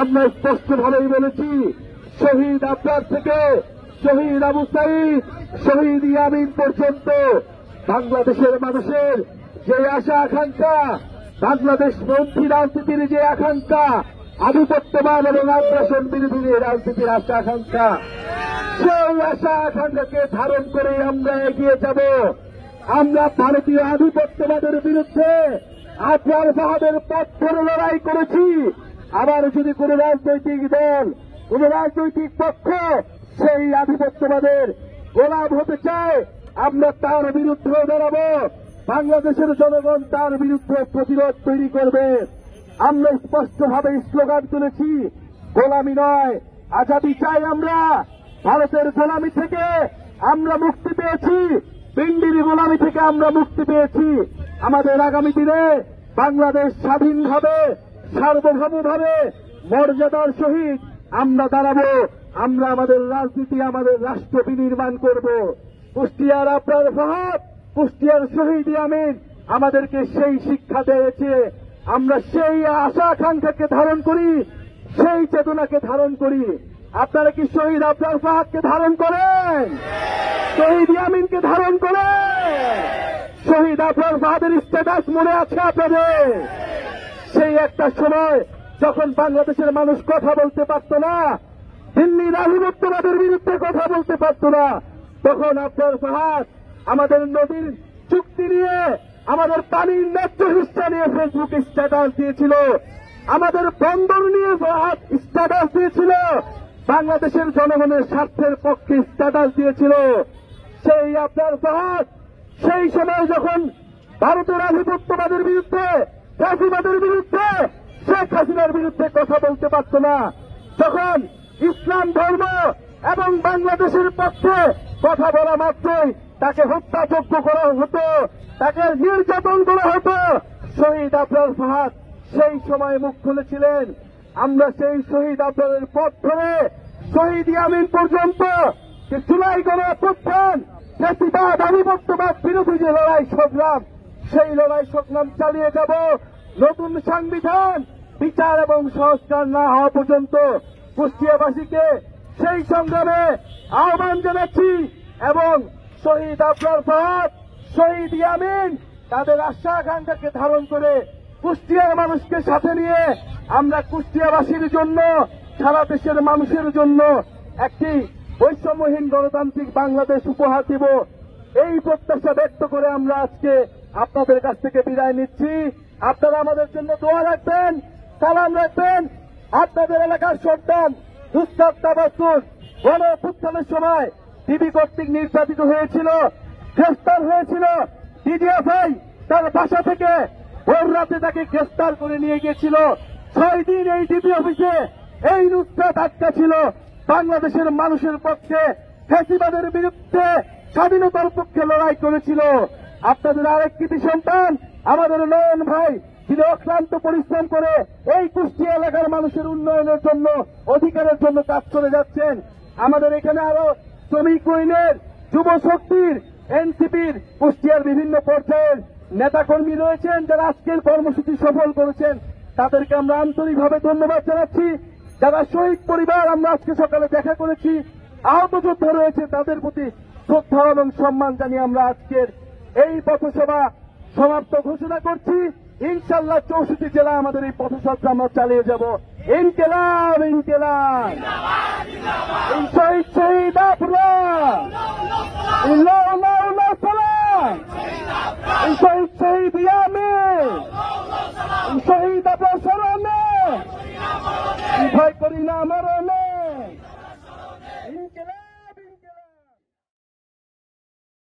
আমরা স্পষ্টভাবেই বলেছি, শহীদ আবরার থেকে শহীদ আবু সাঈদ, শহীদ ইয়ামিন পর্যন্ত বাংলাদেশের মানুষের যে আশা আকাঙ্ক্ষা, বাংলাদেশ পন্থী রাজনীতির যে আকাঙ্ক্ষা, আধিপত্যবাদ এবং আগ্রাসন বিরোধী রাজনীতির আশা আকাঙ্ক্ষা, সেই আশা আকাঙ্ক্ষাকে ধারণ করে আমরা এগিয়ে যাব। আমরা ভারতীয় আধিপত্যবাদের বিরুদ্ধে আবরার ফাহাদের পথ ধরে লড়াই করেছি। আবার যদি কোন রাজনৈতিক দল, কোন রাজনৈতিক পক্ষ সেই আধিপত্যবাদের গোলাম হতে চায়, আমরা তার বিরুদ্ধে দাঁড়াবো। বাংলাদেশের জনগণ তার বিরুদ্ধে প্রতিরোধ তৈরি করবে। আমরা স্পষ্টভাবে স্লোগান তুলেছি, গোলামি নয় আজাদী চাই। আমরা ভারতের গোলামি থেকে আমরা মুক্তি পেয়েছি, পিন্ডির গোলামি থেকে আমরা মুক্তি পেয়েছি। আমাদের আগামী দিনে বাংলাদেশ স্বাধীনভাবে, সার্বভৌমভাবে, মর্যাদার সহিত আমরা দাঁড়াবো। আমরা আমাদের রাজনীতি, আমাদের রাষ্ট্র বিনির্মাণ করব। কুষ্টিয়ার আবরার ফাহাদ, কুষ্টিয়ার শহীদ ইয়ামিন আমাদেরকে সেই শিক্ষা দিয়েছে। আমরা সেই আশা আকাঙ্ক্ষাকে ধারণ করি, সেই চেতনাকে ধারণ করি। আপনারা কি শহীদ আবরার ফাহাদকে ধারণ করেন? শহীদ ইয়ামিনকে ধারণ করেন? শহীদ আবরার ফাহাদের স্ট্যাটাস মনে আছে আপনাদের? সেই একটা সময় যখন বাংলাদেশের মানুষ কথা বলতে পারত না, দিল্লির আধিপত্যবাদের বিরুদ্ধে কথা বলতে পারত না, তখন আবরার ফাহাদ আমাদের নদীর চুক্তি নিয়ে, আমাদের পানির ন্যায্য হিস্সা নিয়ে ফেসবুকে স্ট্যাটাস দিয়েছিল, আমাদের বন্দর নিয়ে স্ট্যাটাস দিয়েছিল, বাংলাদেশের জনগণের স্বার্থের পক্ষে স্ট্যাটাস দিয়েছিল। সেই আবরার ফাহাদ সেই সময় যখন ভারতের আধিপত্যবাদের বিরুদ্ধে, ফ্যাসিবাদের বিরুদ্ধে, শেখ হাসিনার বিরুদ্ধে কথা বলতে পারত না, তখন ইসলাম ধর্ম এবং বাংলাদেশের পক্ষে কথা বলা মাত্রই তাকে হত্যাযজ্ঞ করা হতো, তাকে নির্যাতন করা হতো। শহীদ আবরার ফাহাদ সেই সময় মুখ খুলেছিলেন। আমরা সেই শহীদ আবরারের পথ ধরে শহীদ ইয়ামিন পর্যন্ত যে জুলাই গণঅভ্যুত্থান, ফ্যাসিবাদ আধিপত্যবাদ বিরোধী যে লড়াই সংগ্রাম, সেই লড়াই সংগ্রাম চালিয়ে যাব। নতুন সংবিধান, বিচার এবং সংস্কার না হওয়া পর্যন্ত কুষ্টিয়াবাসীকে সেই সংগ্রামে আহ্বান জানাচ্ছি। এবং শহীদ আবরার ফাহাদ, শহীদ ইয়ামিন তাদের আশা আকাঙ্ক্ষাকে ধারণ করে কুষ্টিয়ার মানুষকে সাথে নিয়ে আমরা কুষ্টিয়াবাসীর জন্য, সারা দেশের মানুষের জন্য একটি বৈষম্যহীন গণতান্ত্রিক বাংলাদেশ উপহার দিব। এই প্রত্যাশা ব্যক্ত করে আমরা আজকে আপনাদের কাছ থেকে বিদায় নিচ্ছি। আপনারা আমাদের জন্য দোয়া রাখবেন, সালাম রাখবেন। আপনাদের এলাকার সন্তান নুসরাত তাবাসসুম গণঅভ্যুত্থানের সময় ডিবি কর্তৃক নির্যাতিত হয়েছিল, গ্রেফতার হয়েছিল। ডিজিএফআই তার বাসা থেকে ভোর রাতে তাকে গ্রেফতার করে নিয়ে গিয়েছিল। 6 দিন এই ডিবি অফিসে এই নুসরাত আটকা ছিল। বাংলাদেশের মানুষের পক্ষে, ফ্যাসিবাদের বিরুদ্ধে, স্বাধীনতার পক্ষে লড়াই করেছিল। আপনাদের আরেক কৃতি সন্তান আমাদের নয়ন ভাই, যিনি অক্লান্ত পরিশ্রম করে এই কুষ্টিয়া এলাকার মানুষের উন্নয়নের জন্য, অধিকারের জন্য কাজ করে যাচ্ছেন। আমাদের এখানে আরো শ্রমিক ইউনিয়নের, যুব শক্তির, এনসিপির কুষ্টিয়ার বিভিন্ন পর্যায়ের নেতাকর্মী রয়েছেন, যারা আজকের কর্মসূচি সফল করেছেন। তাদেরকে আমরা আন্তরিকভাবে ধন্যবাদ জানাচ্ছি। যারা শহীদ পরিবার আমরা আজকে সকালে দেখা করেছি, আহত যোদ্ধা রয়েছে, তাদের প্রতি শ্রদ্ধা এবং সম্মান জানিয়ে আমরা আজকের এই পথসভা সমাপ্ত ঘোষণা করছি। ইনশাআল্লাহ 64 জেলা আমাদের এই পথযাত্রা আমরা চালিয়ে যাব। ইনকিলাব, ইনকিলাব, শহীদ শহীদ আবরার, শহীদ শহীদ ইয়ামিন, শহীদ আবরার স্মরণে ভয় করি না মরণে।